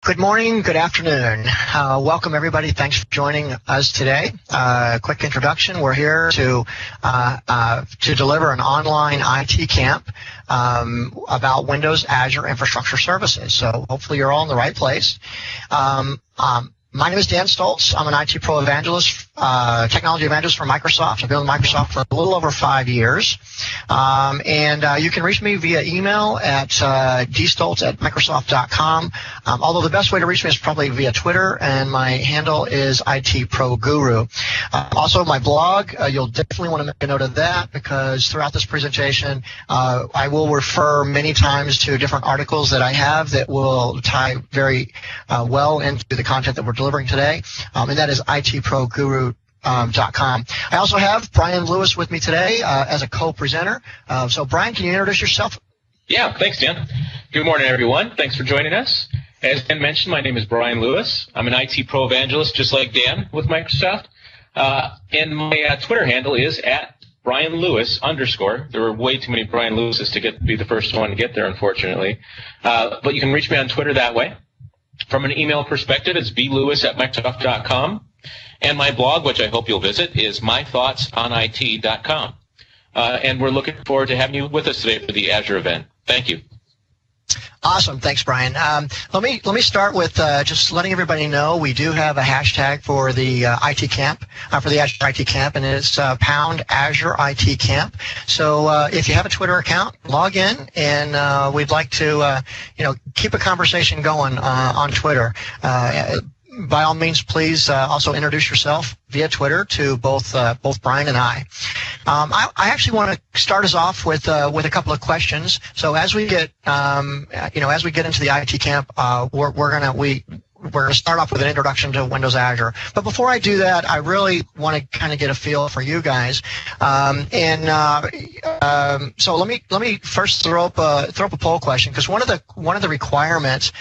Good morning, good afternoon. Welcome everybody. Thanks for joining us today. Quick introduction. We're here to deliver an online IT camp about Windows Azure Infrastructure Services. So hopefully you're all in the right place. My name is Dan Stoltz. I'm an IT Pro Evangelist, Technology Evangelist for Microsoft. I've been with Microsoft for a little over 5 years. You can reach me via email at dstoltz@microsoft.com. Although the best way to reach me is probably via Twitter, and my handle is IT Pro Guru. Also, my blog, you'll definitely want to make a note of that, because throughout this presentation, I will refer many times to different articles that I have that will tie very well into the content that we're delivering today, and that is itproguru.com. I also have Brian Lewis with me today as a co-presenter. So Brian, can you introduce yourself? Yeah, thanks, Dan. Good morning, everyone. Thanks for joining us. As Dan mentioned, my name is Brian Lewis. I'm an IT Pro Evangelist, just like Dan, with Microsoft. And my Twitter handle is @BrianLewis_. There were way too many Brian Lewises to be the first one to get there, unfortunately. But you can reach me on Twitter that way. From an email perspective, it's blewis@microsoft.com. And my blog, which I hope you'll visit, is mythoughtsonit.com. And we're looking forward to having you with us today for the Azure event. Thank you. Awesome. Thanks, Brian. Let me start with just letting everybody know we do have a hashtag for the IT camp, for the Azure IT camp, and it's pound Azure IT camp. So if you have a Twitter account, log in, and we'd like to keep a conversation going on Twitter. By all means, please also introduce yourself via Twitter to both Brian and I. I actually want to start us off with a couple of questions. So as we get as we get into the IT camp, we're going to start off with an introduction to Windows Azure. But before I do that, I really want to kind of get a feel for you guys. So let me first throw up a poll question, because one of the requirements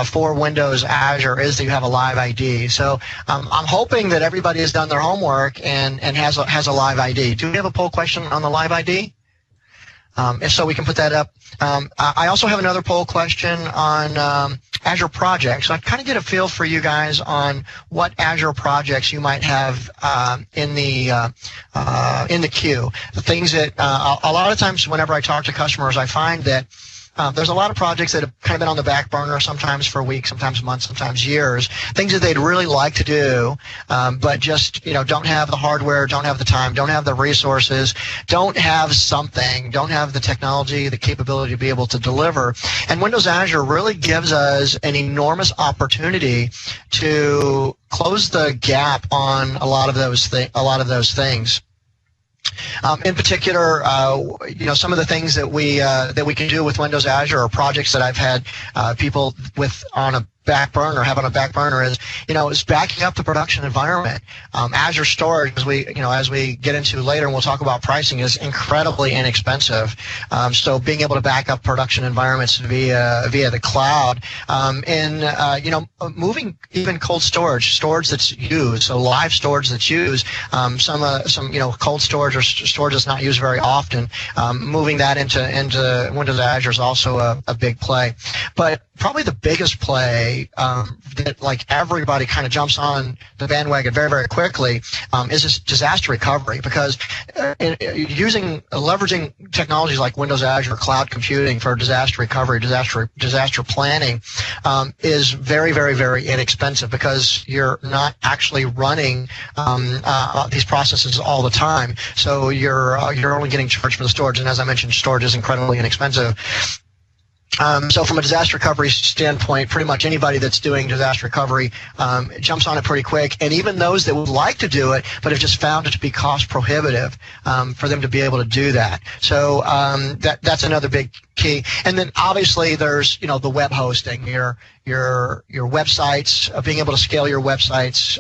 for Windows Azure is that you have a live ID. So I'm hoping that everybody has done their homework and has a live ID. Do we have a poll question on the live ID? If so, we can put that up. I also have another poll question on Azure projects. So I kind of get a feel for you guys on what Azure projects you might have in the queue. The things that a lot of times whenever I talk to customers, I find that there's a lot of projects that have kind of been on the back burner, sometimes for weeks, sometimes months, sometimes years. Things that they'd really like to do, but just don't have the hardware, don't have the time, don't have the resources, don't have the technology, the capability to be able to deliver. And Windows Azure really gives us an enormous opportunity to close the gap on a lot of those things. In particular, some of the things that we can do with Windows Azure are projects that I've had people on a back burner is backing up the production environment. Azure storage, as we get into later, and we'll talk about pricing, is incredibly inexpensive. So being able to back up production environments via the cloud, moving even cold storage that's used, so live storage that's used, some cold storage or storage that's not used very often, moving that into Windows Azure is also a big play. But probably the biggest play that everybody kind of jumps on the bandwagon very, very quickly is this disaster recovery, because leveraging technologies like Windows Azure Cloud Computing for disaster recovery, disaster planning is very, very, very inexpensive, because you're not actually running these processes all the time. So you're only getting charged for the storage, and as I mentioned, storage is incredibly inexpensive. So from a disaster recovery standpoint, pretty much anybody that's doing disaster recovery jumps on it pretty quick, and even those that would like to do it but have just found it to be cost prohibitive for them to be able to do that. So that's another big key. And then obviously there's the web hosting, your websites, being able to scale your websites,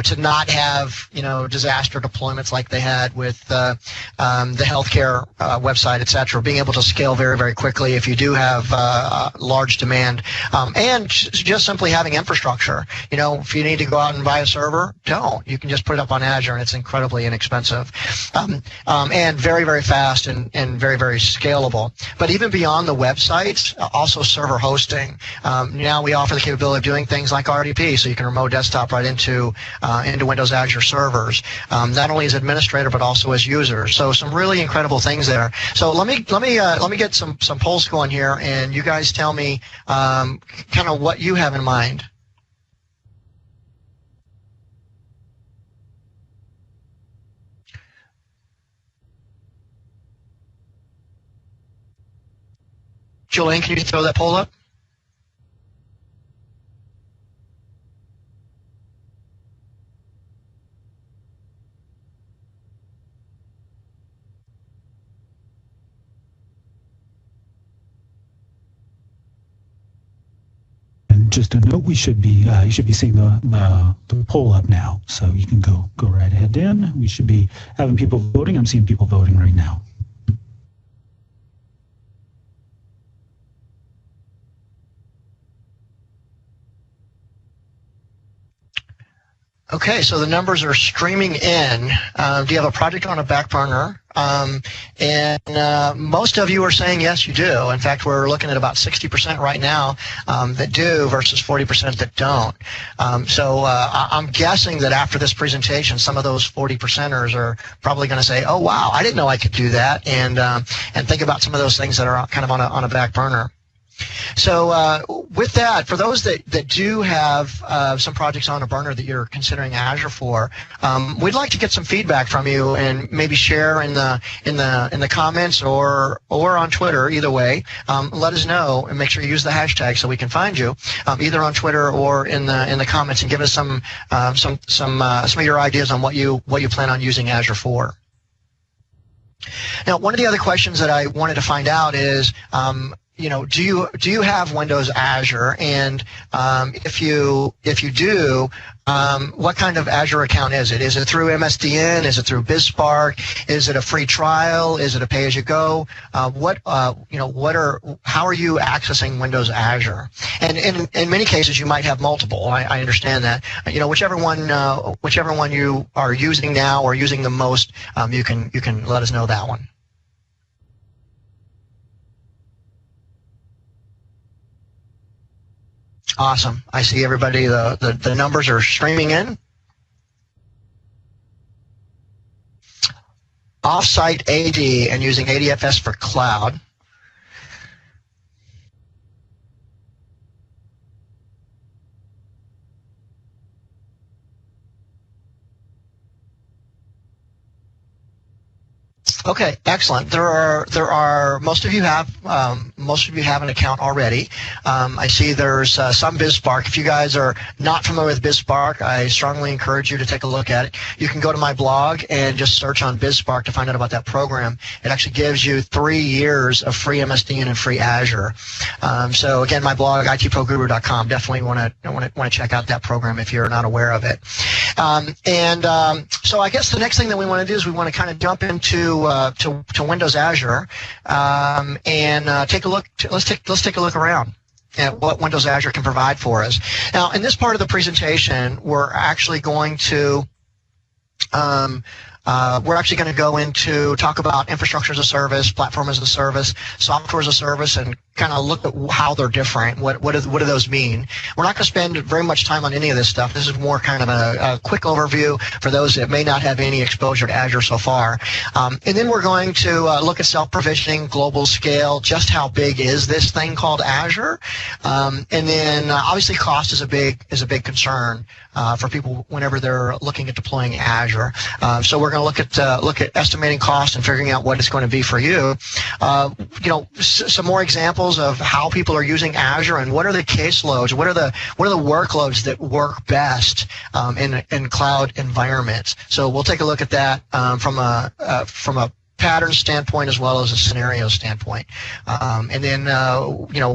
to not have disaster deployments like they had with the healthcare website, etc. Being able to scale very, very quickly if you do have large demand, and just simply having infrastructure. If you need to go out and buy a server, don't. You can just put it up on Azure, and it's incredibly inexpensive, and very, very fast and very, very scalable. But but even beyond the websites, also server hosting. Now we offer the capability of doing things like RDP, so you can remote desktop right into Windows Azure servers, not only as administrator but also as user. So some really incredible things there. So let me get some polls going here, and you guys tell me kind of what you have in mind. Julian, can you throw that poll up? And just a note, you should be seeing the poll up now, so you can go right ahead in. We should be having people voting. I'm seeing people voting right now. Okay, so the numbers are streaming in. Do you have a project on a back burner? Most of you are saying yes, you do. In fact, we're looking at about 60% right now that do versus 40% that don't. I'm guessing that after this presentation, some of those 40%ers are probably going to say, "Oh, wow, I didn't know I could do that," and think about some of those things that are kind of on a back burner. So with that, for those that do have some projects on a burner that you're considering Azure for, we'd like to get some feedback from you and maybe share in the comments or on Twitter. Either way, let us know and make sure you use the hashtag so we can find you either on Twitter or in the comments, and give us some of your ideas on what you plan on using Azure for. Now, one of the other questions that I wanted to find out is, do you have Windows Azure? And if you do, what kind of Azure account is it? Is it through MSDN? Is it through BizSpark? Is it a free trial? Is it a pay-as-you-go? How are you accessing Windows Azure? And in many cases, you might have multiple. I understand that. Whichever one you are using now or using the most, you can let us know that one. Awesome. I see everybody, the numbers are streaming in. Offsite AD and using ADFS for cloud. Okay, excellent. There are most of you have an account already. I see there's some BizSpark. If you guys are not familiar with BizSpark, I strongly encourage you to take a look at it. You can go to my blog and just search on BizSpark to find out about that program. It actually gives you 3 years of free MSDN and free Azure. So again, my blog, itproguru.com. Definitely want to check out that program if you're not aware of it. So I guess the next thing that we want to do is we want to kind of jump into to Windows Azure and take a look. Let's take a look around at what Windows Azure can provide for us. Now, in this part of the presentation, we're actually going to go into talk about infrastructure as a service, platform as a service, software as a service, and kind of look at how they're different. What do those mean? We're not going to spend very much time on any of this stuff. This is more kind of a quick overview for those that may not have any exposure to Azure so far. And then we're going to look at self-provisioning, global scale, just how big is this thing called Azure, and then obviously cost is a big concern for people whenever they're looking at deploying Azure. So we're going to look at estimating cost and figuring out what it's going to be for you. Some more examples of how people are using Azure and what are the caseloads, what are the workloads that work best in cloud environments. So we'll take a look at that from a pattern standpoint as well as a scenario standpoint. And then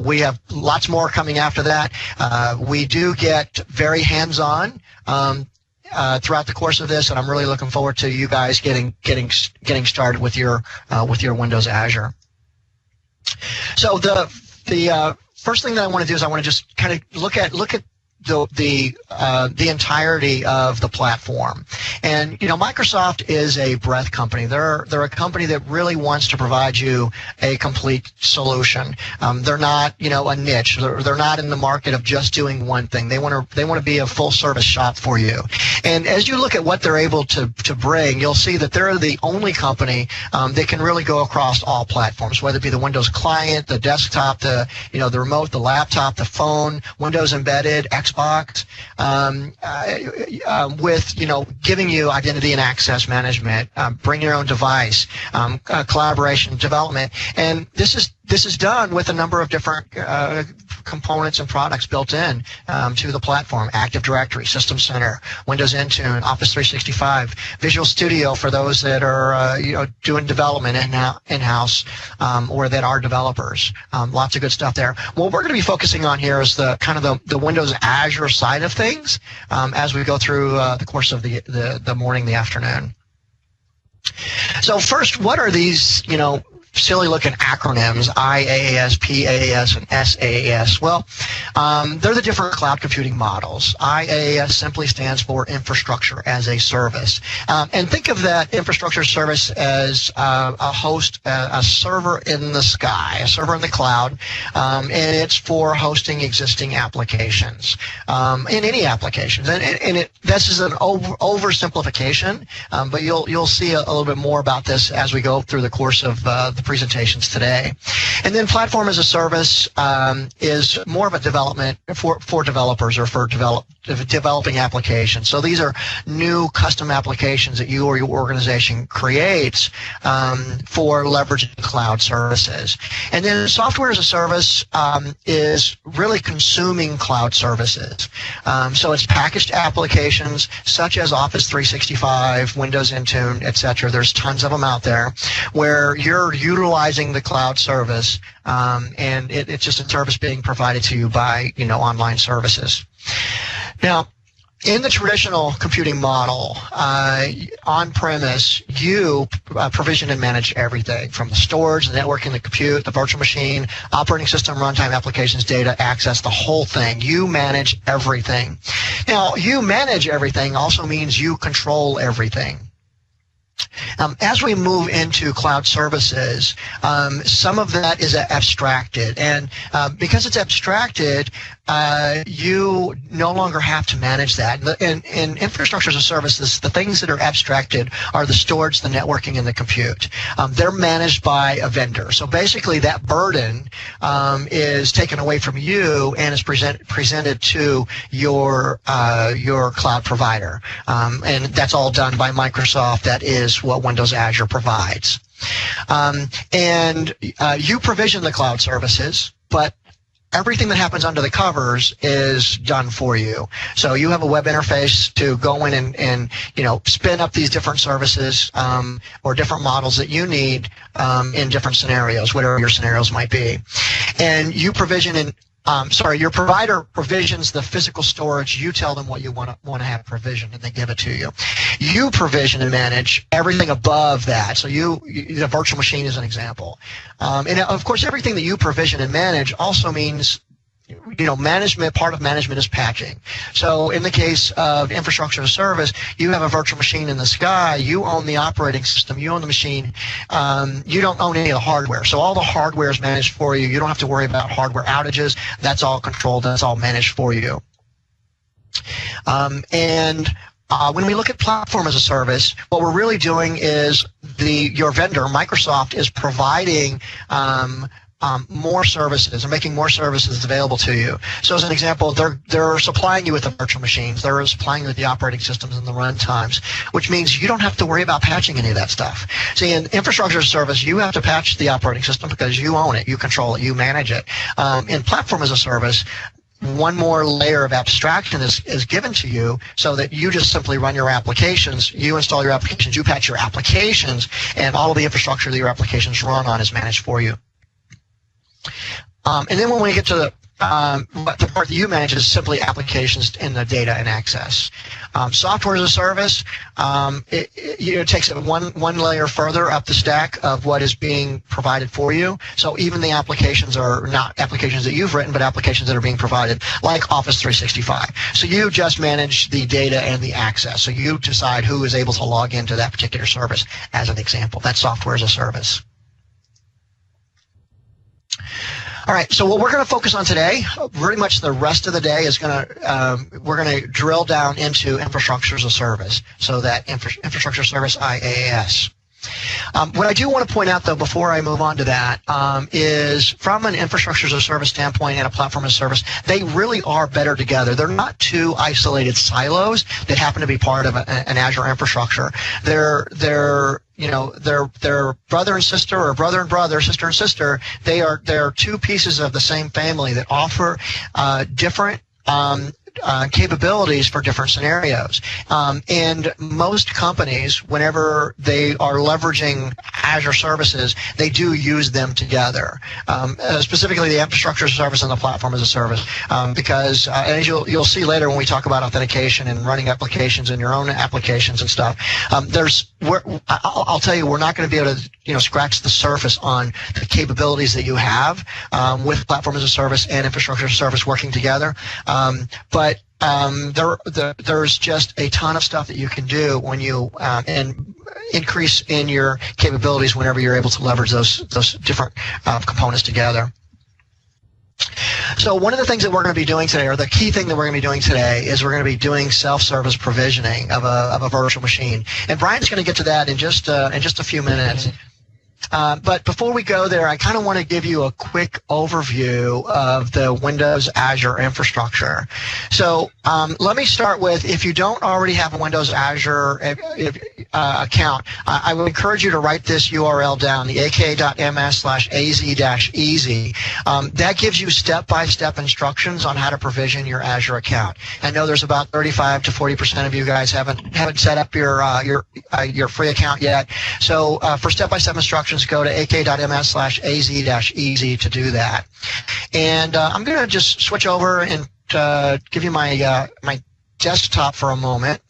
we have lots more coming after that. We do get very hands-on throughout the course of this, and I'm really looking forward to you guys getting started with your Windows Azure. So the first thing that I want to do is I want to just kind of look at the entirety of the platform. And Microsoft is a breadth company. They're a company that really wants to provide you a complete solution. They're not a niche. They're not in the market of just doing one thing. They want to be a full service shop for you. And as you look at what they're able to bring, you'll see that they're the only company that can really go across all platforms, whether it be the Windows client, the desktop, the remote, the laptop, the phone, Windows embedded, Xbox, with giving you identity and access management, bring your own device, collaboration, development, and this is done with a number of different components and products built in to the platform: Active Directory, System Center, Windows Intune, Office 365, Visual Studio for those that are doing development in-house or that are developers. Lots of good stuff there. What we're going to be focusing on here is the Windows Azure side of things as we go through the course of the morning, the afternoon. So first, what are these silly looking acronyms, IaaS, PaaS, and SaaS? Well, they're the different cloud computing models. IaaS simply stands for infrastructure as a service. And think of that infrastructure service as a host, a server in the sky, a server in the cloud, and it's for hosting existing applications, in any applications. And this is an oversimplification, but you'll see a little bit more about this as we go through the course of the presentations today. And then platform as a service is more of a development for developers or for developing applications. So these are new custom applications that you or your organization creates for leveraging cloud services. And then software as a service is really consuming cloud services. So it's packaged applications such as Office 365, Windows Intune, etc. There's tons of them out there where you're utilizing the cloud service, and it's just a service being provided to you by online services. Now, in the traditional computing model, on-premise, you provision and manage everything from the storage, the networking, the compute, the virtual machine, operating system, runtime applications, data, access, the whole thing. You manage everything. Now, you manage everything also means you control everything. As we move into cloud services, some of that is abstracted, and because it's abstracted, you no longer have to manage that. In infrastructure as a service, the things that are abstracted are the storage, the networking, and the compute. They're managed by a vendor. So basically, that burden is taken away from you and is presented to your cloud provider, and that's all done by Microsoft. That is what Windows Azure provides. And you provision the cloud services, but everything that happens under the covers is done for you. So you have a web interface to go in and spin up these different services or different models that you need in different scenarios, whatever your scenarios might be. And you provision your provider provisions the physical storage. You tell them what you want to have provisioned, and they give it to you. You provision and manage everything above that. So the virtual machine is an example. And of course, everything that you provision and manage also means management. Part of management is patching. So in the case of infrastructure as a service, you have a virtual machine in the sky. You own the operating system. You own the machine. You don't own any of the hardware. So all the hardware is managed for you. You don't have to worry about hardware outages. That's all controlled. That's all managed for you. When we look at platform as a service, what we're really doing is your vendor, Microsoft, is providing more services and making more services available to you. So as an example, they're supplying you with the virtual machines. They're supplying you with the operating systems and the run times, which means you don't have to worry about patching any of that stuff. See, in infrastructure as a service, you have to patch the operating system because you own it, you control it, you manage it. In platform as a service, one more layer of abstraction is given to you so that you just simply run your applications, you install your applications, you patch your applications, and all of the infrastructure that your applications run on is managed for you. And then when we get to but the part that you manage is simply applications in the data and access. Software as a service, it takes it one layer further up the stack of what is being provided for you. So even the applications are not applications that you've written, but applications that are being provided, like Office 365. So you just manage the data and the access. So you decide who is able to log into that particular service, as an example. That's software as a service. All right, so what we're going to focus on today, pretty much the rest of the day, is we're going to drill down into infrastructure as a service, so that infrastructure service, IaaS. What I do want to point out, though, before I move on to that, is from an infrastructure as a service standpoint and a platform as a service, they really are better together. They're not two isolated silos that happen to be part of an Azure infrastructure. They're brother and sister, or brother and brother, sister and sister. They're two pieces of the same family that offer different capabilities for different scenarios. And most companies, whenever they are leveraging Azure services, they do use them together, specifically the infrastructure as a service and the platform as a service, because as you'll see later when we talk about authentication and running applications in your own applications and stuff, I'll tell you, we're not going to be able to scratch the surface on the capabilities that you have with platform as a service and infrastructure as a service working together. But there's just a ton of stuff that you can do when you and increase in your capabilities whenever you're able to leverage those different components together. So one of the things that we're going to be doing today, or the key thing that we're going to be doing today, is we're going to be doing self-service provisioning of a virtual machine. And Brian's going to get to that in just a few minutes. But before we go there, I kind of want to give you a quick overview of the Windows Azure infrastructure. So let me start with, if you don't already have a Windows Azure account, I would encourage you to write this URL down, the aka.ms/az-easy. That gives you step-by-step instructions on how to provision your Azure account. I know there's about 35 to 40% of you guys haven't set up your free account yet. So for step-by-step instructions, go to ak.ms/az-easy to do that. And I'm going to just switch over and give you my my desktop for a moment.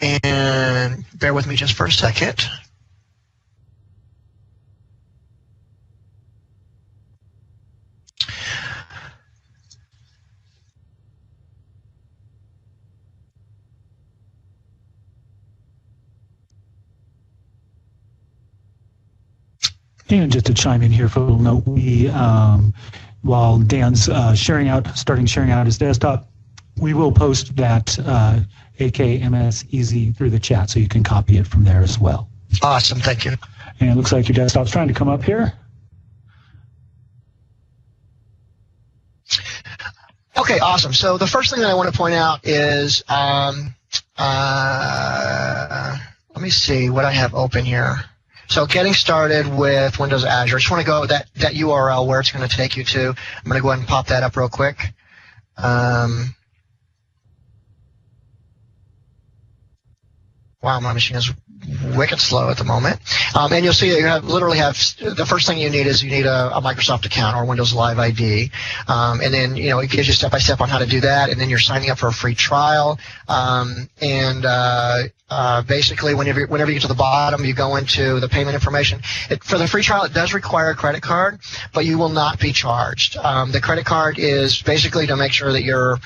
And bear with me just for a second. And just to chime in here for a little note, while Dan's starting sharing out his desktop, we will post that AKMS Easy through the chat, so you can copy it from there as well. Awesome, thank you. And it looks like your desktop's trying to come up here. Okay, awesome. So the first thing that I want to point out is, let me see what I have open here. So getting started with Windows Azure, I just want to go that URL where it's going to take you to. I'm going to go ahead and pop that up real quick. Wow, my machine is wicked slow at the moment. And you'll see that you literally have the first thing you need is you need a Microsoft account or Windows Live ID. And then, it gives you step-by-step on how to do that. And then you're signing up for a free trial. Basically, whenever you get to the bottom, you go into the payment information. For the free trial, it does require a credit card, but you will not be charged. The credit card is basically to make sure that you're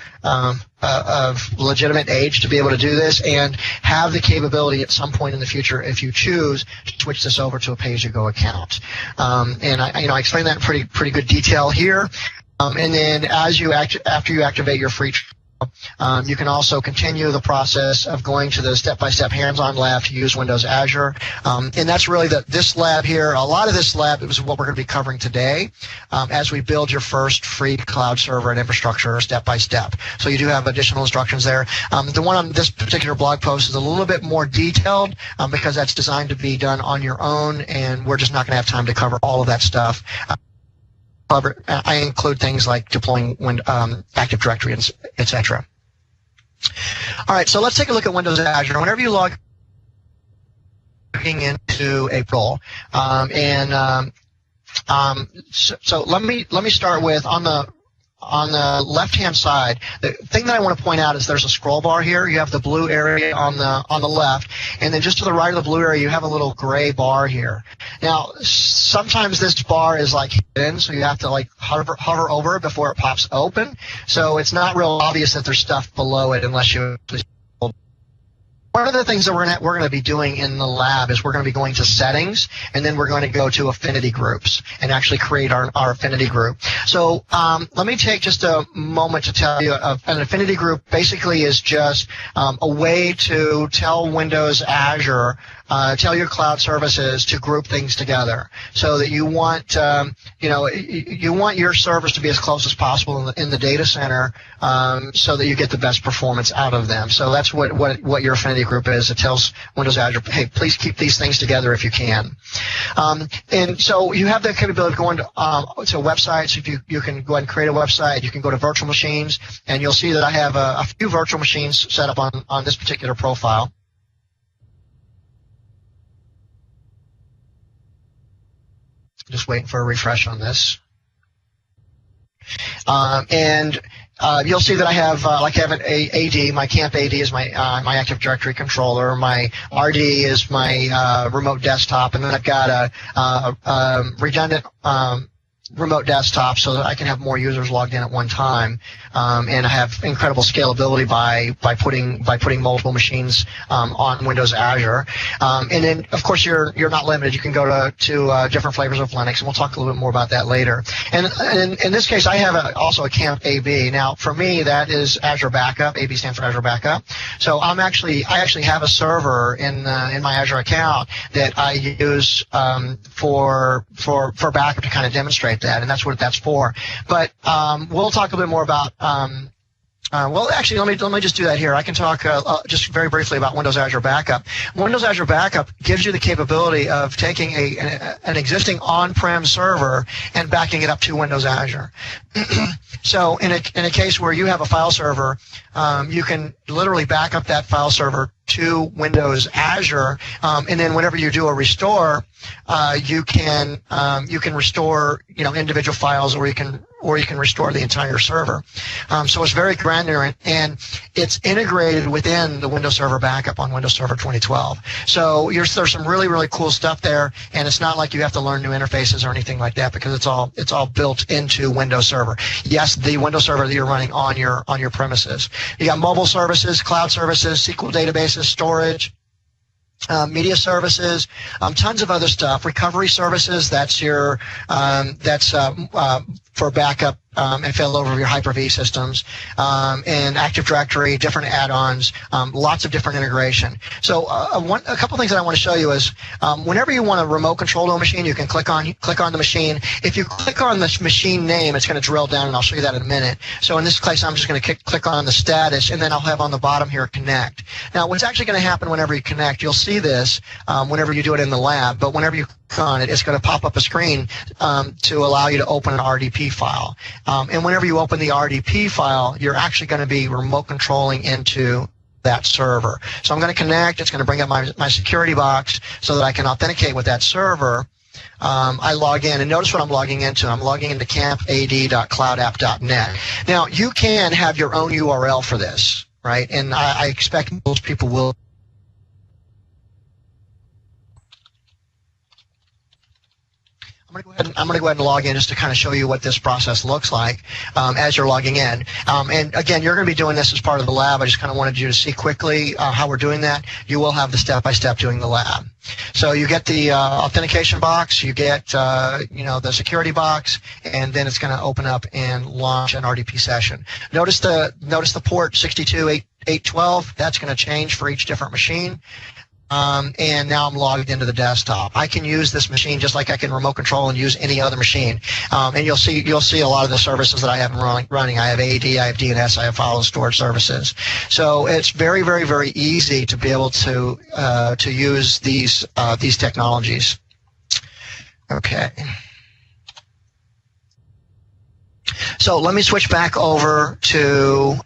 of legitimate age to be able to do this and have the capability at some point in the future, if you choose, to switch this over to a pay-as-you-go account. And I explained that in pretty good detail here. And then after you activate your free trial, you can also continue the process of going to the step-by-step hands-on lab to use Windows Azure. And that's really this lab here. A lot of this lab is what we're going to be covering today as we build your first free cloud server and infrastructure step-by-step. So you do have additional instructions there. The one on this particular blog post is a little bit more detailed because that's designed to be done on your own, and we're just not going to have time to cover all of that stuff. I include things like deploying Active Directory, etc. All right, so let's take a look at Windows Azure. Whenever you log into a role, So let me start with on the left-hand side. The thing that I want to point out is there's a scroll bar here. You have the blue area on the left, and then just to the right of the blue area, you have a little gray bar here. Now, sometimes this bar is like hidden, so you have to like hover over it before it pops open. So it's not real obvious that there's stuff below it unless you. One of the things that we're going to be doing in the lab is we're going to be going to settings, and then we're going to go to affinity groups and actually create our affinity group. So let me take just a moment to tell you an affinity group basically is just a way to tell Windows Azure, tell your cloud services to group things together so that you want you want your servers to be as close as possible in the data center so that you get the best performance out of them. So that's what your affinity group is. It tells Windows Azure, hey, please keep these things together if you can. And so you have the capability of going to websites. If you can go ahead and create a website, you can go to virtual machines, and you'll see that I have a few virtual machines set up on this particular profile. Just waiting for a refresh on this. You'll see that I have an AD. My camp AD is my Active Directory controller. My RD is my remote desktop, and then I've got a redundant remote desktop so that I can have more users logged in at one time, and I have incredible scalability by putting multiple machines on Windows Azure. And then, of course, you're not limited. You can go to different flavors of Linux, and we'll talk a little bit more about that later. And in this case, I have also a camp AB. Now, for me, that is Azure Backup. AB stands for Azure Backup. So I actually have a server in my Azure account that I use for backup to kind of demonstrate that, and that's what that's for. But we'll talk a bit more about. Well, actually, let me just do that here. I can talk just very briefly about Windows Azure Backup. Windows Azure Backup gives you the capability of taking an existing on-prem server and backing it up to Windows Azure. So in a case where you have a file server, you can literally back up that file server to Windows Azure, and then whenever you do a restore, you can restore individual files, or you can restore the entire server. So it's very granular, and it's integrated within the Windows Server Backup on Windows Server 2012. So there's some really, really cool stuff there, and it's not like you have to learn new interfaces or anything like that, because it's all built into Windows Server. Yes, the Windows Server that you're running on your premises. You got mobile services, cloud services, SQL databases, storage, media services, tons of other stuff. Recovery services, that's your for backup and failover of your Hyper-V systems, and Active Directory, different add-ons, lots of different integration. So a couple things that I want to show you is whenever you want to remote control to a machine, you can click on the machine. If you click on the machine name, it's going to drill down, and I'll show you that in a minute. So in this case, I'm just going to click on the status, and then I'll have on the bottom here connect. Now, what's actually going to happen whenever you connect, you'll see this whenever you do it in the lab, but whenever you click on it, it's going to pop up a screen to allow you to open an RDP file. And whenever you open the RDP file, you're actually going to be remote controlling into that server. So I'm going to connect. It's going to bring up my security box so that I can authenticate with that server. I log in, and notice what I'm logging into. I'm logging into campad.cloudapp.net. Now, you can have your own URL for this, right? And I expect most people will. I'm going to go ahead and log in just to kind of show you what this process looks like as you're logging in. And again, you're going to be doing this as part of the lab. I just kind of wanted you to see quickly how we're doing that. You will have the step-by-step doing the lab. So you get the authentication box, you get the security box, and then it's going to open up and launch an RDP session. Notice the port 62.8.12. That's going to change for each different machine. And now I'm logged into the desktop. I can use this machine just like I can remote control and use any other machine. And you'll see a lot of the services that I have running. I have AD, I have DNS, I have file and storage services. So it's very, very, very easy to be able to use these technologies. Okay. So let me switch back over to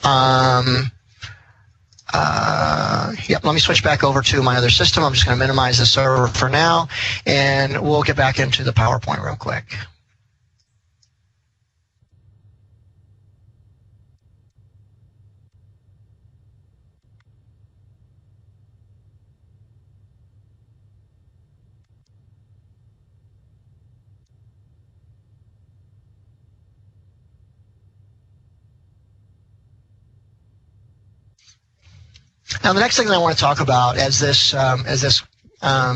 Yep, let me switch back over to my other system. I'm just going to minimize the server for now, and we'll get back into the PowerPoint real quick. Now, the next thing that I want to talk about as this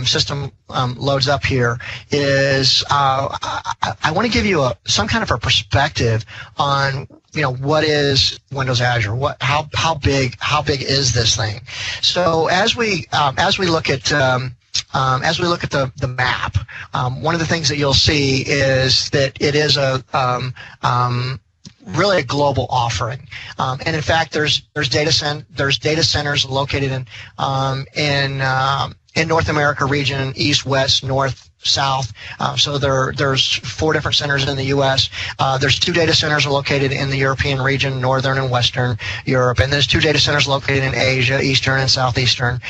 system loads up here is I want to give you some kind of a perspective on what is Windows Azure, how big is this thing. So as we look at the map, one of the things that you'll see is that it is really a global offering, and in fact, there's data centers located in North America region, east, west, north, south. So there's 4 different centers in the U.S. There's 2 data centers located in the European region, northern and western Europe, and there's 2 data centers located in Asia, eastern and southeastern.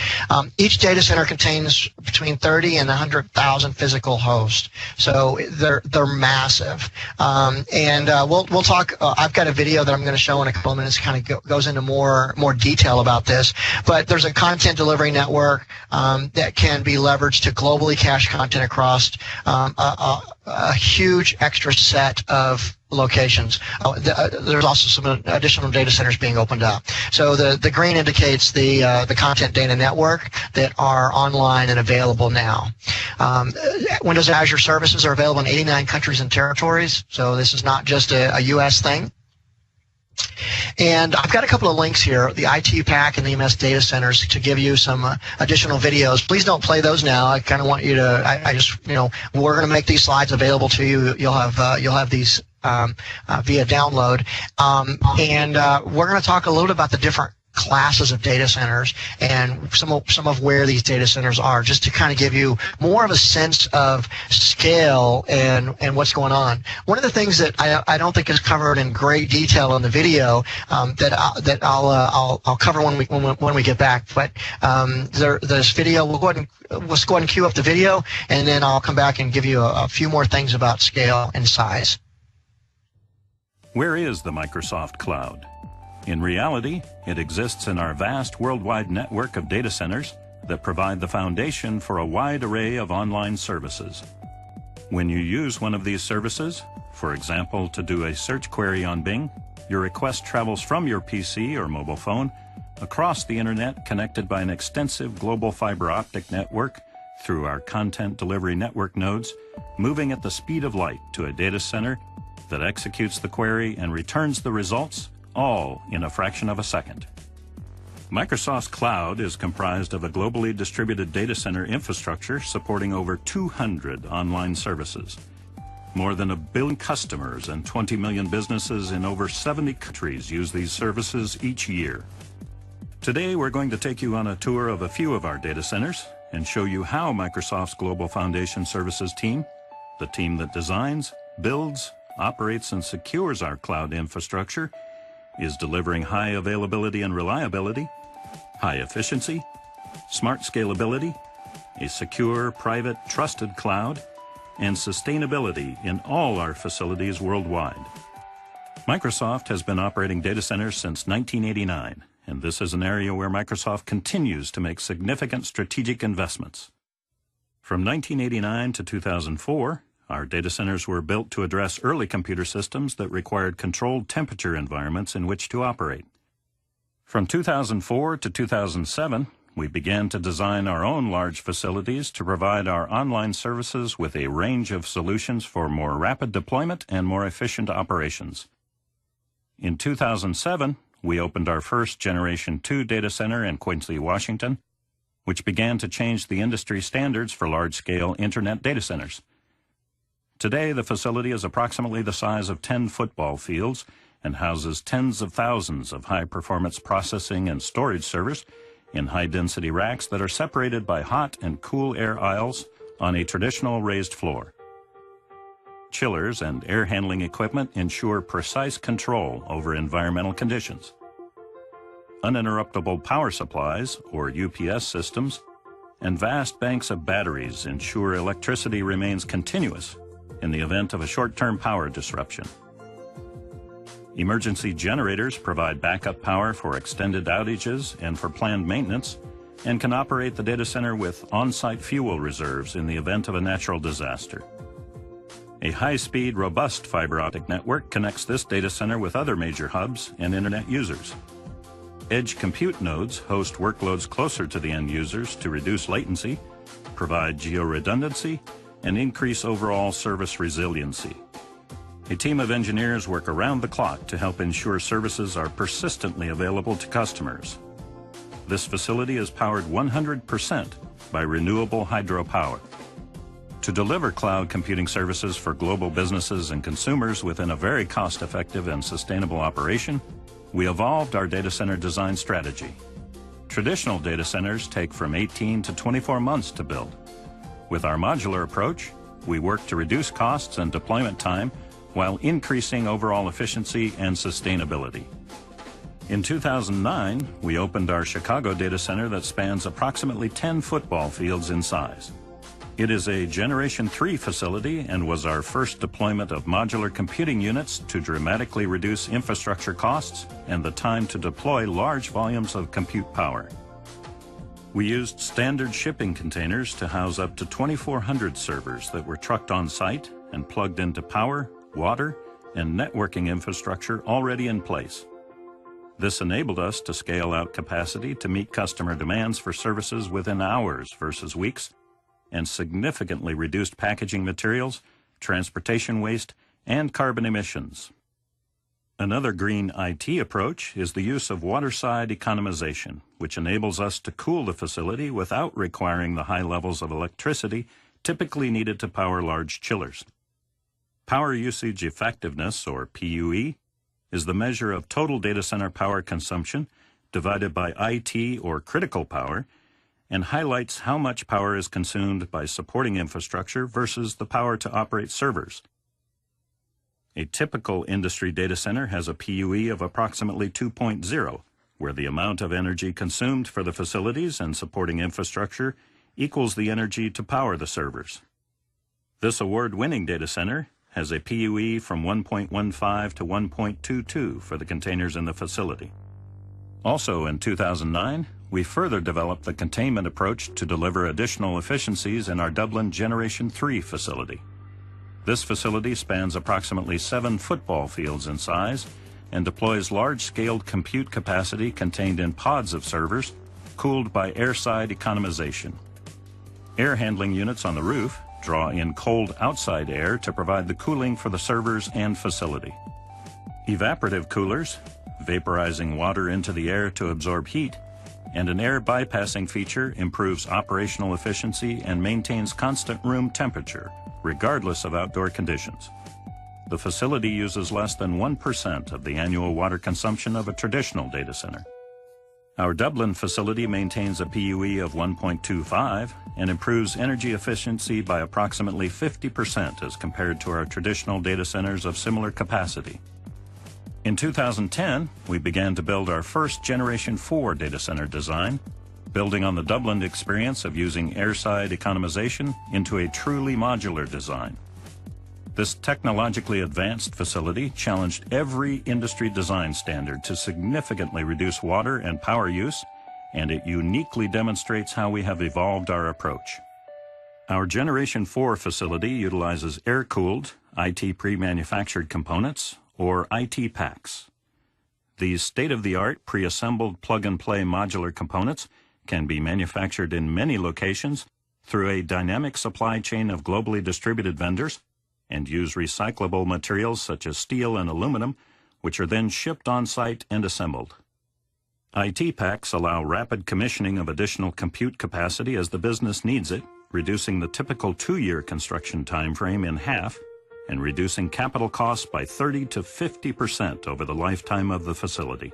Each data center contains between 30 and 100,000 physical hosts, so they're massive. And we'll talk. I've got a video that I'm going to show in a couple of minutes. Kind of goes into more detail about this. But there's a content delivery network that can be leveraged to globally cache content across a huge extra set of locations. There's also some additional data centers being opened up. So the green indicates the content data network that are online and available now. Windows Azure services are available in 89 countries and territories, so this is not just a U.S. thing. And I've got a couple of links here, the IT Pack and the EMS data centers, to give you some additional videos. Please don't play those now. I kind of want you to. I just we're going to make these slides available to you. You'll have these via download, and we're going to talk a little bit about the different classes of data centers and some of where these data centers are, just to kind of give you more of a sense of scale and what's going on. One of the things that I don't think is covered in great detail in the video that I'll cover when we get back. But this video, let's go ahead and cue up the video, and then I'll come back and give you a few more things about scale and size. Where is the Microsoft Cloud? In reality, it exists in our vast worldwide network of data centers that provide the foundation for a wide array of online services. When you use one of these services, for example, to do a search query on Bing, your request travels from your PC or mobile phone across the internet, connected by an extensive global fiber optic network through our content delivery network nodes, moving at the speed of light to a data center that executes the query and returns the results, all in a fraction of a second. Microsoft's cloud is comprised of a globally distributed data center infrastructure supporting over 200 online services. More than 1 billion customers and 20 million businesses in over 70 countries use these services each year. Today, we're going to take you on a tour of a few of our data centers and show you how Microsoft's Global Foundation Services team, the team that designs, builds, operates, and secures our cloud infrastructure, is delivering high availability and reliability, high efficiency, smart scalability, a secure, private, trusted cloud, and sustainability in all our facilities worldwide. Microsoft has been operating data centers since 1989, and this is an area where Microsoft continues to make significant strategic investments. From 1989 to 2004, our data centers were built to address early computer systems that required controlled temperature environments in which to operate. From 2004 to 2007, we began to design our own large facilities to provide our online services with a range of solutions for more rapid deployment and more efficient operations. In 2007, we opened our first Generation 2 data center in Quincy, Washington, which began to change the industry standards for large-scale internet data centers. Today, the facility is approximately the size of 10 football fields and houses tens of thousands of high-performance processing and storage servers in high-density racks that are separated by hot and cool air aisles on a traditional raised floor. Chillers and air handling equipment ensure precise control over environmental conditions. uninterruptible power supplies, or UPS systems, and vast banks of batteries ensure electricity remains continuous in the event of a short-term power disruption. Emergency generators provide backup power for extended outages and for planned maintenance, and can operate the data center with on-site fuel reserves in the event of a natural disaster. A high-speed, robust fiber optic network connects this data center with other major hubs and internet users. Edge compute nodes host workloads closer to the end users to reduce latency, provide geo-redundancy, and increase overall service resiliency. A team of engineers work around the clock to help ensure services are persistently available to customers. This facility is powered 100% by renewable hydropower. To deliver cloud computing services for global businesses and consumers within a very cost-effective and sustainable operation, we evolved our data center design strategy. Traditional data centers take from 18 to 24 months to build. With our modular approach, we work to reduce costs and deployment time while increasing overall efficiency and sustainability. In 2009, we opened our Chicago data center that spans approximately 10 football fields in size. It is a Generation 3 facility and was our first deployment of modular computing units to dramatically reduce infrastructure costs and the time to deploy large volumes of compute power. We used standard shipping containers to house up to 2,400 servers that were trucked on site and plugged into power, water, and networking infrastructure already in place. This enabled us to scale out capacity to meet customer demands for services within hours versus weeks, and significantly reduced packaging materials, transportation waste, and carbon emissions. Another green IT approach is the use of waterside economization, which enables us to cool the facility without requiring the high levels of electricity typically needed to power large chillers. Power usage effectiveness, or PUE, is the measure of total data center power consumption divided by IT, or critical power, and highlights how much power is consumed by supporting infrastructure versus the power to operate servers. A typical industry data center has a PUE of approximately 2.0, where the amount of energy consumed for the facilities and supporting infrastructure equals the energy to power the servers. This award-winning data center has a PUE from 1.15 to 1.22 for the containers in the facility. Also in 2009, we further developed the containment approach to deliver additional efficiencies in our Dublin Generation 3 facility. This facility spans approximately 7 football fields in size and deploys large-scaled compute capacity contained in pods of servers, cooled by airside economization. Air handling units on the roof draw in cold outside air to provide the cooling for the servers and facility. Evaporative coolers, vaporizing water into the air to absorb heat, and an air bypassing feature improves operational efficiency and maintains constant room temperature, regardless of outdoor conditions. The facility uses less than 1% of the annual water consumption of a traditional data center. Our Dublin facility maintains a PUE of 1.25 and improves energy efficiency by approximately 50% as compared to our traditional data centers of similar capacity. In 2010, we began to build our first Generation 4 data center design, building on the Dublin experience of using airside economization into a truly modular design. This technologically advanced facility challenged every industry design standard to significantly reduce water and power use, and it uniquely demonstrates how we have evolved our approach. Our Generation 4 facility utilizes air-cooled, IT pre-manufactured components, or IT packs. These state-of-the-art pre-assembled plug-and-play modular components can be manufactured in many locations through a dynamic supply chain of globally distributed vendors and use recyclable materials such as steel and aluminum, which are then shipped on-site and assembled. IT packs allow rapid commissioning of additional compute capacity as the business needs it, reducing the typical 2-year construction timeframe in half and reducing capital costs by 30 to 50% over the lifetime of the facility.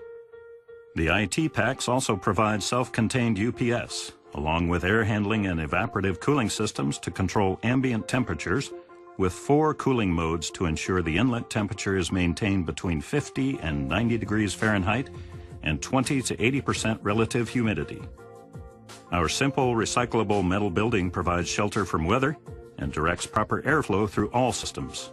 The IT packs also provide self-contained UPS, along with air handling and evaporative cooling systems to control ambient temperatures, with 4 cooling modes to ensure the inlet temperature is maintained between 50 and 90 degrees Fahrenheit and 20 to 80% relative humidity. Our simple, recyclable metal building provides shelter from weather and directs proper airflow through all systems.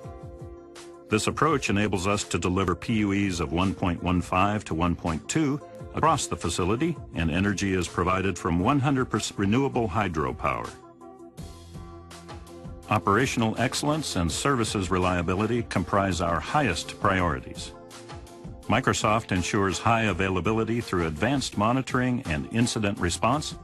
This approach enables us to deliver PUEs of 1.15 to 1.2 across the facility, and energy is provided from 100% renewable hydropower. Operational excellence and services reliability comprise our highest priorities. Microsoft ensures high availability through advanced monitoring and incident response,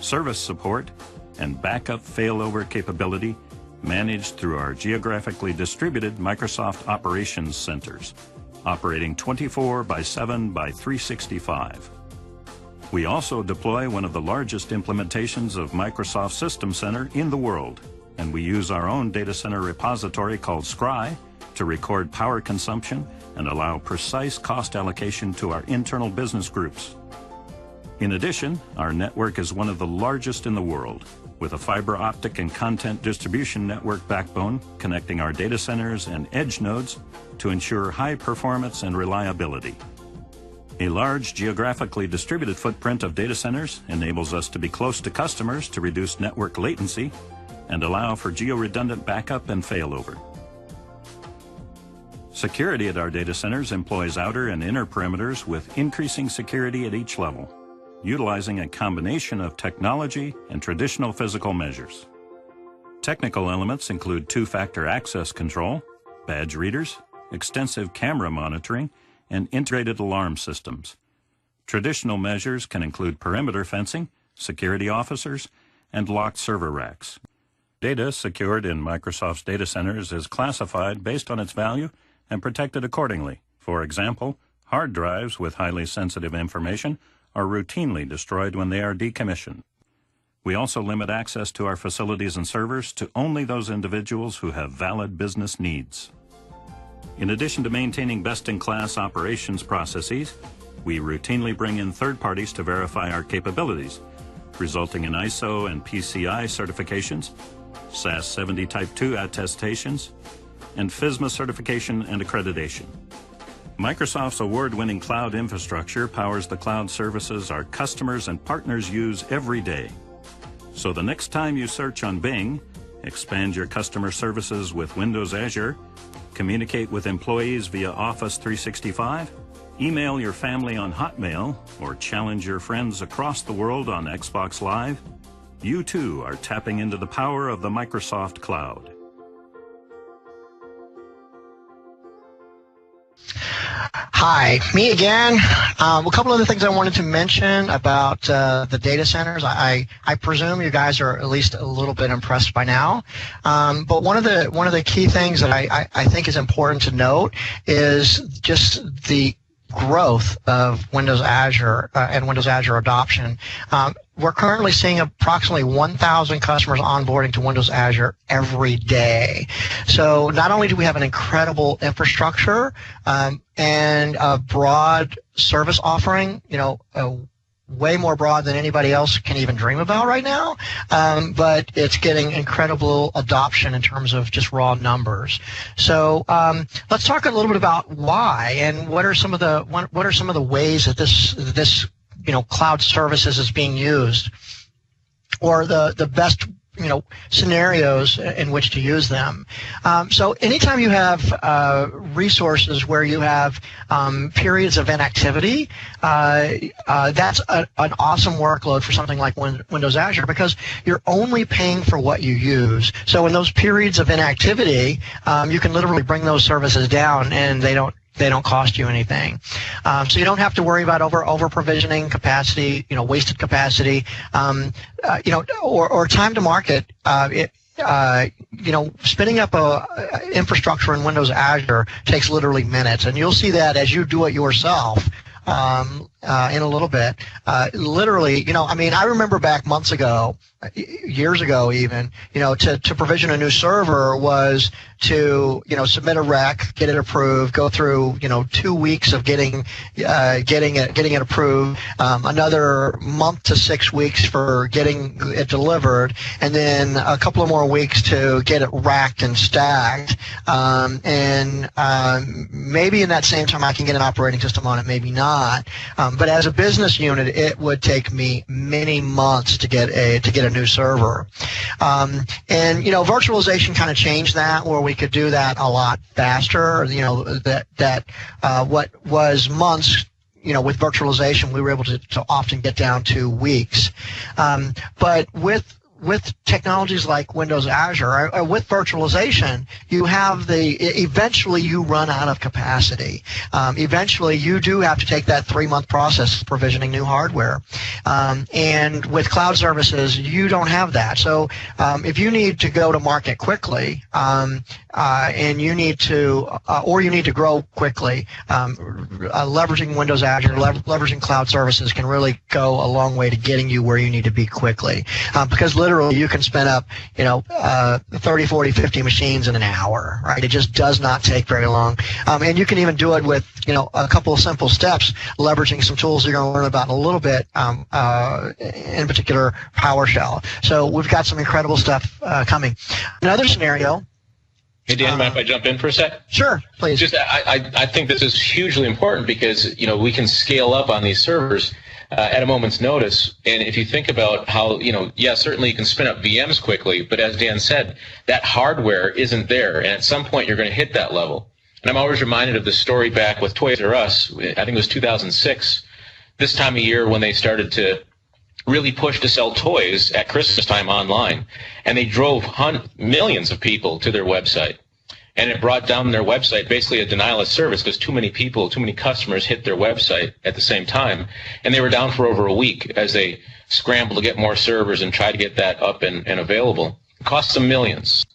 service support, and backup failover capability managed through our geographically distributed Microsoft Operations Centers, operating 24/7/365. We also deploy one of the largest implementations of Microsoft System Center in the world, and we use our own data center repository called Scry to record power consumption and allow precise cost allocation to our internal business groups. In addition, our network is one of the largest in the world, with a fiber optic and content distribution network backbone connecting our data centers and edge nodes to ensure high performance and reliability. A large geographically distributed footprint of data centers enables us to be close to customers to reduce network latency and allow for geo-redundant backup and failover. Security at our data centers employs outer and inner perimeters with increasing security at each level, utilizing a combination of technology and traditional physical measures. Technical elements include two-factor access control, badge readers, extensive camera monitoring, and integrated alarm systems. Traditional measures can include perimeter fencing, security officers, and locked server racks. Data secured in Microsoft's data centers is classified based on its value and protected accordingly. For example, hard drives with highly sensitive information are routinely destroyed when they are decommissioned. We also limit access to our facilities and servers to only those individuals who have valid business needs. In addition to maintaining best-in-class operations processes, we routinely bring in third parties to verify our capabilities, resulting in ISO and PCI certifications, SAS 70 Type 2 attestations, and FISMA certification and accreditation. Microsoft's award-winning cloud infrastructure powers the cloud services our customers and partners use every day. So the next time you search on Bing, expand your customer services with Windows Azure, communicate with employees via Office 365, email your family on Hotmail, or challenge your friends across the world on Xbox Live, you too are tapping into the power of the Microsoft Cloud. Hi, me again. A couple other things I wanted to mention about the data centers. I presume you guys are at least a little bit impressed by now. But one of the key things that I think is important to note is just the growth of Windows Azure and Windows Azure adoption. We're currently seeing approximately 1,000 customers onboarding to Windows Azure every day. So not only do we have an incredible infrastructure and a broad service offering, way more broad than anybody else can even dream about right now, but it's getting incredible adoption in terms of just raw numbers. So let's talk a little bit about why and what are some of the ways that this cloud services is being used, or the best scenarios in which to use them. So anytime you have resources where you have periods of inactivity, that's an awesome workload for something like Windows Azure, because you're only paying for what you use. So in those periods of inactivity, you can literally bring those services down and they don't cost you anything. So you don't have to worry about over provisioning capacity, wasted capacity, or time to market. Spinning up a infrastructure in Windows Azure takes literally minutes, and you'll see that as you do it yourself in a little bit. Literally, I remember back months ago, years ago even, to provision a new server was to, submit a rec, get it approved, go through, 2 weeks of getting it approved, another month to 6 weeks for getting it delivered, and then a couple of more weeks to get it racked and stacked, and maybe in that same time I can get an operating system on it, maybe not. But as a business unit, it would take me many months to get a new server. And virtualization kind of changed that, where we could do that a lot faster. What was months, with virtualization, we were able to often get down to weeks. But with technologies like Windows Azure, with virtualization, you have eventually you run out of capacity. Eventually you do have to take that 3-month process provisioning new hardware. And with cloud services, you don't have that. So if you need to go to market quickly, and you need to, or you need to grow quickly, leveraging Windows Azure, leveraging cloud services can really go a long way to getting you where you need to be quickly. Because literally you can spin up, 30, 40, 50 machines in an hour, right? It just does not take very long. And you can even do it with, a couple of simple steps, leveraging some tools you're going to learn about in a little bit, in particular PowerShell. So we've got some incredible stuff coming. Another scenario. Hey, Dan, mind if I jump in for a sec? Sure, please. Just, I think this is hugely important because, we can scale up on these servers at a moment's notice. And if you think about how, certainly you can spin up VMs quickly, but as Dan said, that hardware isn't there. And at some point, you're going to hit that level. And I'm always reminded of the story back with Toys R Us. I think it was 2006, this time of year when they started to really push to sell toys at Christmas time online. And they drove millions of people to their website. And it brought down their website, basically a denial of service, because too many customers hit their website at the same time. And they were down for over a week as they scrambled to get more servers and try to get that up and available. It costs them millions.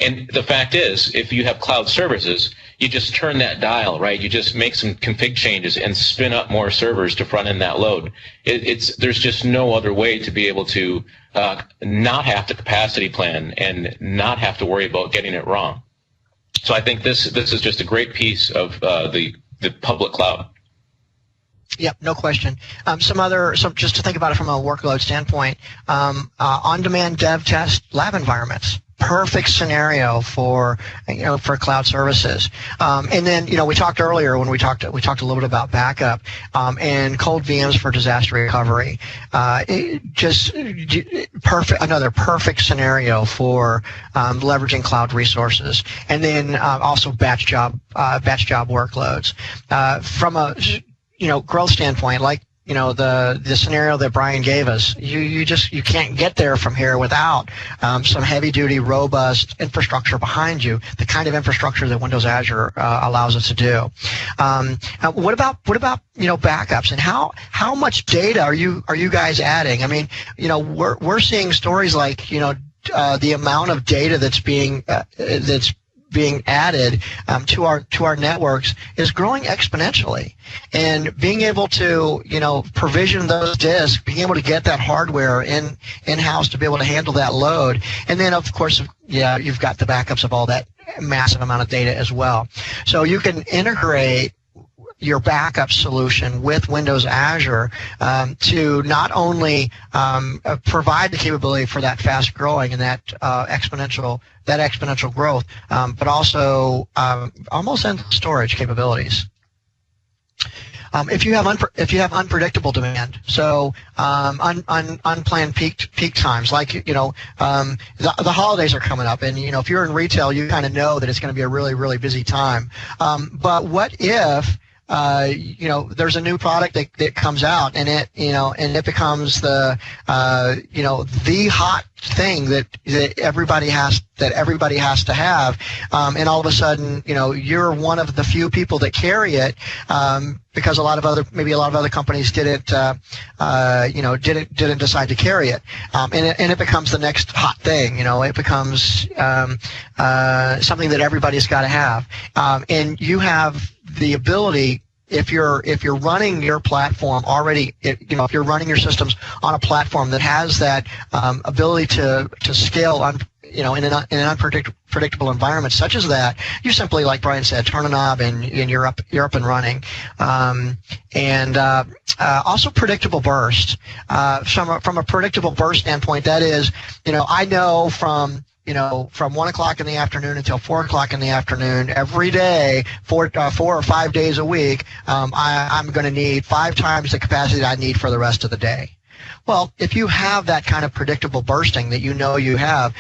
And the fact is, if you have cloud services, you just turn that dial, right? You just make some config changes and spin up more servers to front end that load. There's just no other way to be able to not have to capacity plan and not have to worry about getting it wrong. So I think this is just a great piece of the public cloud. Yep, no question. Just to think about it from a workload standpoint, on-demand dev test lab environments. Perfect scenario for cloud services. And then we talked earlier when we talked a little bit about backup and cold VMs for disaster recovery. Another perfect scenario for leveraging cloud resources. And then also batch job workloads. From a growth standpoint, like the scenario that Brian gave us, you can't get there from here without some heavy-duty, robust infrastructure behind you, the kind of infrastructure that Windows Azure allows us to do. What about backups, and how much data are you guys adding? I mean, we're seeing stories like the amount of data that's being added to our networks is growing exponentially, and being able to provision those disks, being able to get that hardware in-house to be able to handle that load, and then of course you've got the backups of all that massive amount of data as well. So you can integrate your backup solution with Windows Azure to not only provide the capability for that fast growing and that exponential growth, but also almost endless storage capabilities. If you have unpredictable demand, so unplanned peak times, like the holidays are coming up, and if you're in retail, you kind of know that it's going to be a really, really busy time. But what if there's a new product that comes out, and it becomes the hot thing that everybody has to have, and all of a sudden you're one of the few people that carry it, because a lot of other companies didn't decide to carry it, and it becomes the next hot thing. It becomes something that everybody's got to have, and you have the ability, if you're running your platform already, if you're running your systems on a platform that has that ability to scale in an unpredictable environment such as that, you simply, like Brian said, turn a knob and you're up and running. And also predictable burst. From a predictable burst standpoint, that is, I know from from 1 o'clock in the afternoon until 4 o'clock in the afternoon every day, 4 or 5 days a week, I'm going to need 5 times the capacity I need for the rest of the day. Well, if you have that kind of predictable bursting that you have,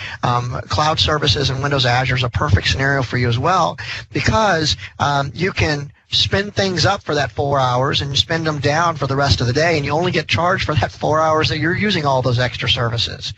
cloud services and Windows Azure is a perfect scenario for you as well, because you can spin things up for that 4 hours and spin them down for the rest of the day, and you only get charged for that 4 hours that you're using all those extra services.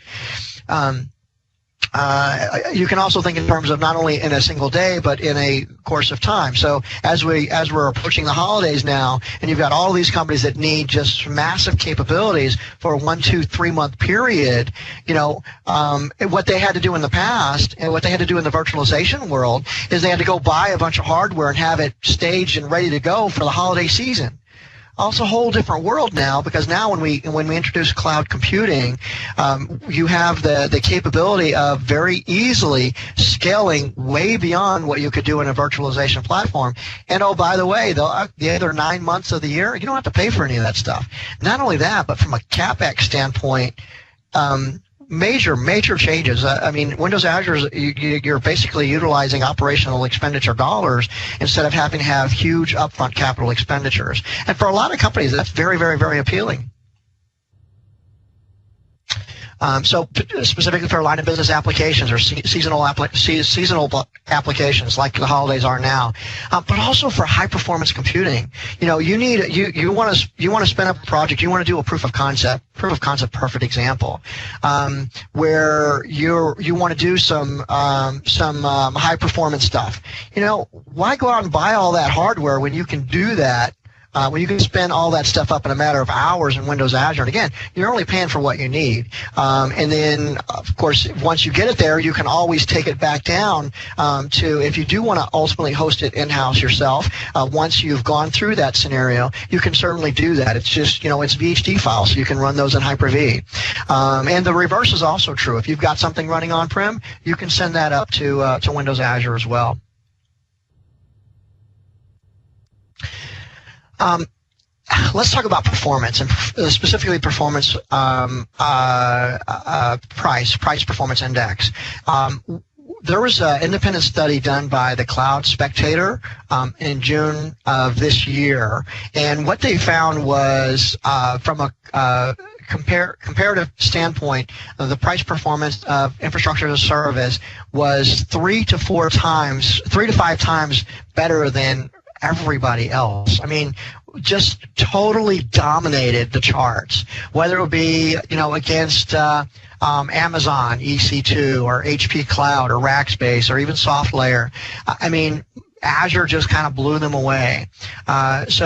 You can also think in terms of not only in a single day, but in a course of time. So as we're approaching the holidays now, and you've got all these companies that need just massive capabilities for a 1, 2, 3 month period, what they had to do in the past and what they had to do in the virtualization world is they had to go buy a bunch of hardware and have it staged and ready to go for the holiday season. Also a whole different world now, because now when we introduce cloud computing, you have the capability of very easily scaling way beyond what you could do in a virtualization platform. And oh, by the way, the other 9 months of the year, you don't have to pay for any of that stuff. Not only that, but from a CapEx standpoint, major changes. Windows Azure, you're basically utilizing operational expenditure dollars instead of having to have huge upfront capital expenditures. And for a lot of companies, that's very, very, very appealing. So specifically for line of business applications or seasonal applications like the holidays are now, but also for high performance computing. You want to spin up a project. You want to do a proof of concept. Perfect example, where you want to do some high performance stuff. Why go out and buy all that hardware when you can do that? When you can spin all that stuff up in a matter of hours in Windows Azure. And again, you're only paying for what you need. And then, of course, once you get it there, you can always take it back down to, if you do want to ultimately host it in-house yourself, once you've gone through that scenario, you can certainly do that. It's just, it's VHD files, so you can run those in Hyper-V. And the reverse is also true. If you've got something running on-prem, you can send that up to Windows Azure as well. Let's talk about performance, and specifically performance price performance index. There was an independent study done by the Cloud Spectator in June of this year, and what they found was from a comparative standpoint, the price performance of infrastructure as a service was 3 to 5 times better than everybody else. Just totally dominated the charts, whether it would be, against Amazon EC2 or HP Cloud or Rackspace or even SoftLayer. Azure just kind of blew them away. This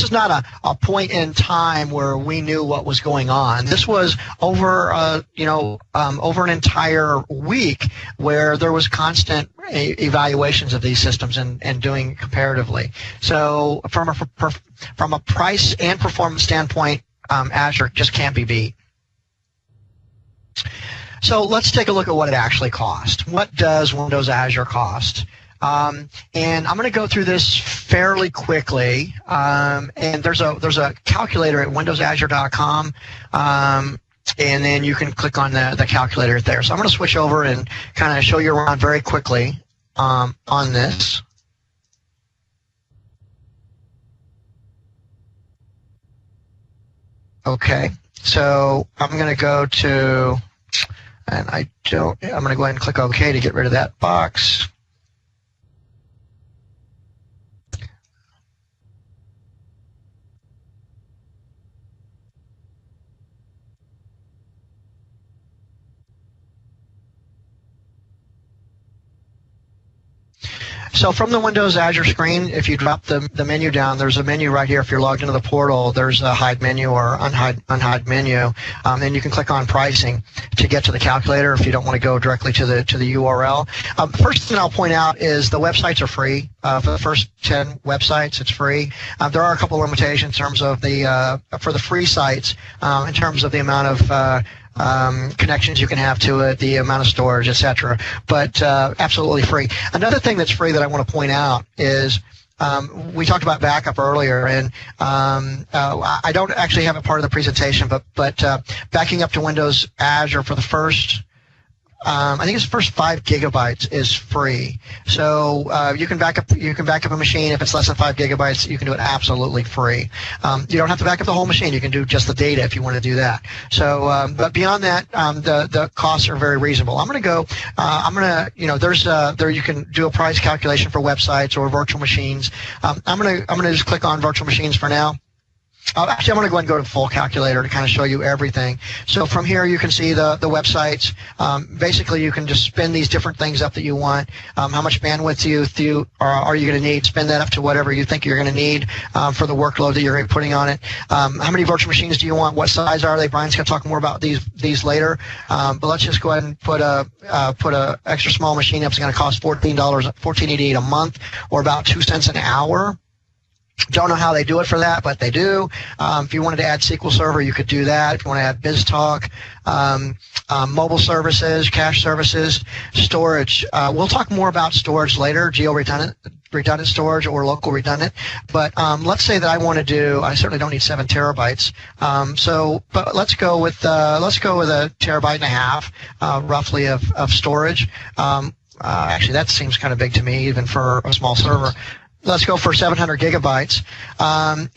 is not a point in time where we knew what was going on. This was over, over an entire week where there was constant evaluations of these systems and doing comparatively. So from a price and performance standpoint, Azure just can't be beat. So let's take a look at what it actually cost. What does Windows Azure cost? And I'm going to go through this fairly quickly. And there's a calculator at windowsazure.com, and then you can click on the calculator there. So I'm going to switch over and kind of show you around very quickly on this. Okay, so I'm going to go to, and I'm going to go ahead and click OK to get rid of that box. So from the Windows Azure screen, if you drop the menu down, there's a menu right here. If you're logged into the portal, there's a hide menu or unhide menu. Then you can click on pricing to get to the calculator if you don't want to go directly to the URL. First thing I'll point out is the websites are free. For the first 10 websites, it's free. There are a couple of limitations in terms of for the free sites, in terms of the amount of connections you can have to it, the amount of storage, etc. But absolutely free. Another thing that's free that I want to point out is we talked about backup earlier, and I don't actually have it part of the presentation, but backing up to Windows Azure for the first I think it's the first 5 gigabytes is free. So you can back up a machine if it's less than 5 gigabytes. You can do it absolutely free. You don't have to back up the whole machine. You can do just the data if you want to do that. So, but beyond that, the costs are very reasonable. I'm going to go. There you can do a price calculation for websites or virtual machines. I'm going to just click on virtual machines for now. Actually, I'm going to go ahead and go to full calculator to kind of show you everything. So from here, you can see the websites. Basically, you can just spin these different things up that you want. How much bandwidth are you going to need? Spin that up to whatever you think you're going to need for the workload that you're going to be putting on it. How many virtual machines do you want? What size are they? Brian's going to talk more about these later. But let's just go ahead and put a extra small machine up. It's going to cost $14.88 a month, or about 2 cents an hour. Don't know how they do it for that, but they do. If you wanted to add SQL Server, you could do that. If you want to add BizTalk, mobile services, cache services, storage. We'll talk more about storage later, geo-redundant storage or local redundant. But let's say that I want to do. I certainly don't need 7 terabytes. But let's go with a terabyte and a half, roughly of storage. Actually, that seems kind of big to me, even for a small server. Let's go for 700 gigabytes,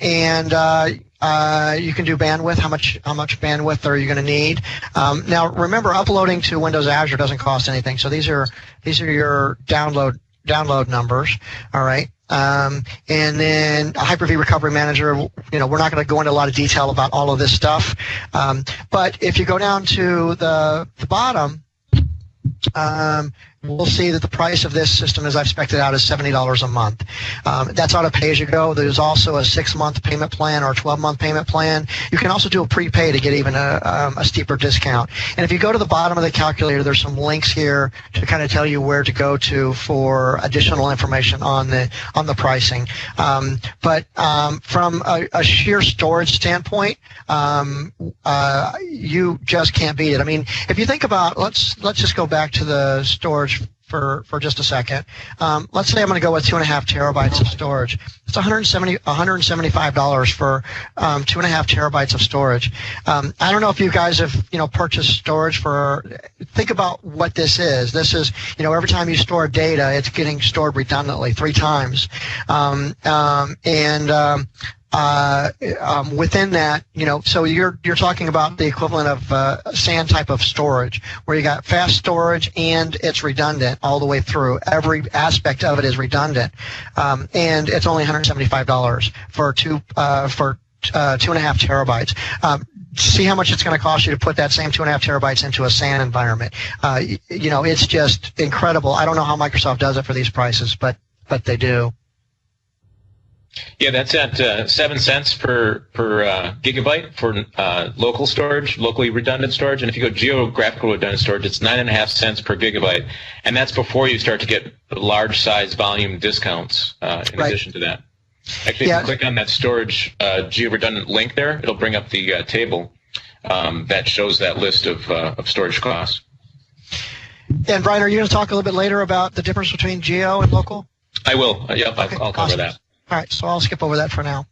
and you can do bandwidth. How much bandwidth are you going to need? Now, remember, uploading to Windows Azure doesn't cost anything. So these are your download numbers. All right. And then Hyper-V Recovery Manager. We're not going to go into a lot of detail about all of this stuff. But if you go down to the bottom. We'll see that the price of this system, as I've spec'd it out, is $70 a month. That's on a pay-as-you-go. There's also a 6-month payment plan or a 12-month payment plan. You can also do a prepay to get even a steeper discount. And if you go to the bottom of the calculator, there's some links here to kind of tell you where to go to for additional information on the pricing. But from a sheer storage standpoint, you just can't beat it. I mean, if you think about, let's just go back to the storage for just a second. Let's say I'm going to go with 2.5 terabytes of storage. It's $175 for 2.5 terabytes of storage. I don't know if you guys have purchased storage for. Think about what this is. This is every time you store data, it's getting stored redundantly 3 times, within that, so you're talking about the equivalent of SAN type of storage, where you got fast storage and it's redundant all the way through. Every aspect of it is redundant, and it's only $175 for 2.5 terabytes. See how much it's going to cost you to put that same 2.5 terabytes into a SAN environment. It's just incredible. I don't know how Microsoft does it for these prices, but they do. Yeah, that's at 7 cents per gigabyte for local storage, locally redundant storage. And if you go geographical redundant storage, it's 9.5 cents per gigabyte. And that's before you start to get large size volume discounts in addition to that. Actually, if you click on that storage geo-redundant link there, it'll bring up the table that shows that list of storage costs. And Brian, are you going to talk a little bit later about the difference between geo and local? I will. Yep, okay, I'll cover that. All right, so I'll skip over that for now.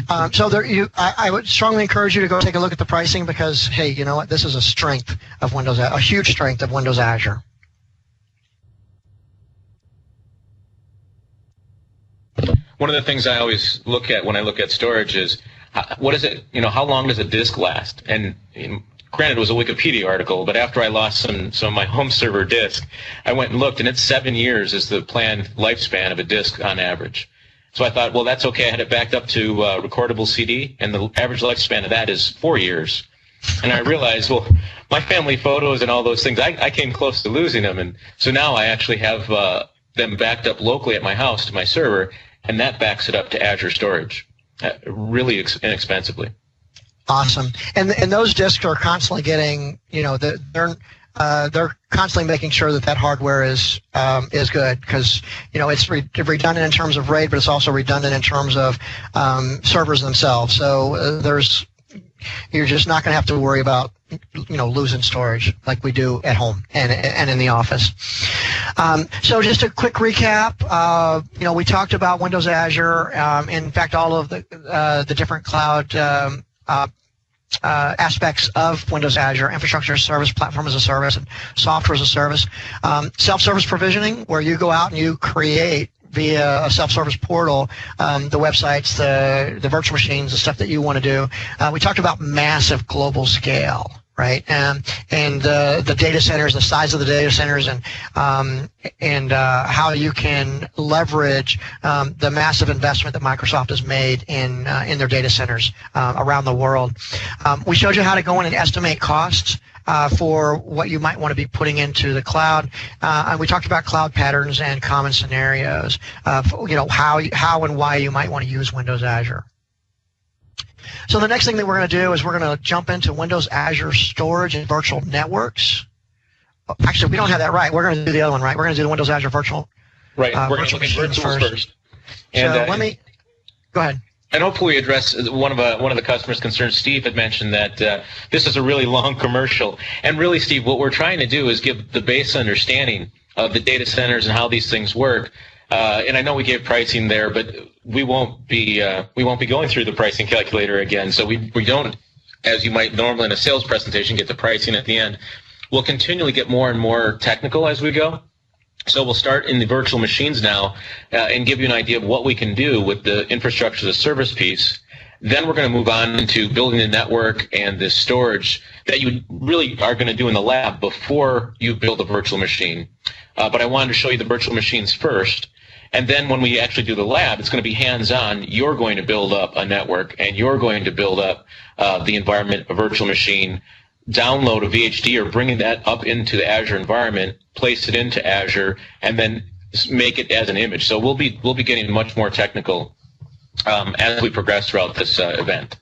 I would strongly encourage you to go take a look at the pricing because, hey, you know what? This is a strength of Windows, a huge strength of Windows Azure. One of the things I always look at when I look at storage is what is it? How long does a disk last? And granted, it was a Wikipedia article, but after I lost some of my home server disk, I went and looked, and it's 7 years is the planned lifespan of a disk on average. So I thought, well, that's okay. I had it backed up to recordable CD, and the average lifespan of that is 4 years. And I realized, well, my family photos and all those things, I came close to losing them. And so now I actually have them backed up locally at my house to my server, and that backs it up to Azure storage, really inexpensively. Awesome. And those disks are constantly getting, they're constantly making sure that hardware is good because it's redundant in terms of RAID, but it's also redundant in terms of servers themselves. So you're just not going to have to worry about losing storage like we do at home and in the office. So just a quick recap. We talked about Windows Azure. In fact, all of the different cloud aspects of Windows Azure: infrastructure as a service, platform as a service, and software as a service. Self-service provisioning, where you go out and you create via a self-service portal the websites, the virtual machines, the stuff that you want to do. We talked about massive global scale, right? And the data centers, the size of the data centers, and how you can leverage the massive investment that Microsoft has made in their data centers around the world. We showed you how to go in and estimate costs for what you might want to be putting into the cloud, and we talked about cloud patterns and common scenarios. How and why you might want to use Windows Azure. So the next thing that we're going to do is we're going to jump into Windows Azure Storage and Virtual Networks. Actually, we don't have that right. We're going to do the other one right. We're going to do the Windows Azure Virtual. Right. We're going to look at virtuals first. And, so let me go ahead. And hopefully address one of the customer's concerns. Steve had mentioned that this is a really long commercial. And really, Steve, what we're trying to do is give the base understanding of the data centers and how these things work. And I know we gave pricing there, but we won't be going through the pricing calculator again. So we don't, as you might normally in a sales presentation, get the pricing at the end. We'll continually get more and more technical as we go. So we'll start in the virtual machines now and give you an idea of what we can do with the infrastructure as a service piece. Then we're going to move on into building the network and the storage that you really are going to do in the lab before you build a virtual machine. But I wanted to show you the virtual machines first. And then when we actually do the lab, it's going to be hands-on. You're going to build up a network, and you're going to build up the environment, a virtual machine, download a VHD or bringing that up into the Azure environment, place it into Azure, and then make it as an image. So we'll be getting much more technical as we progress throughout this event.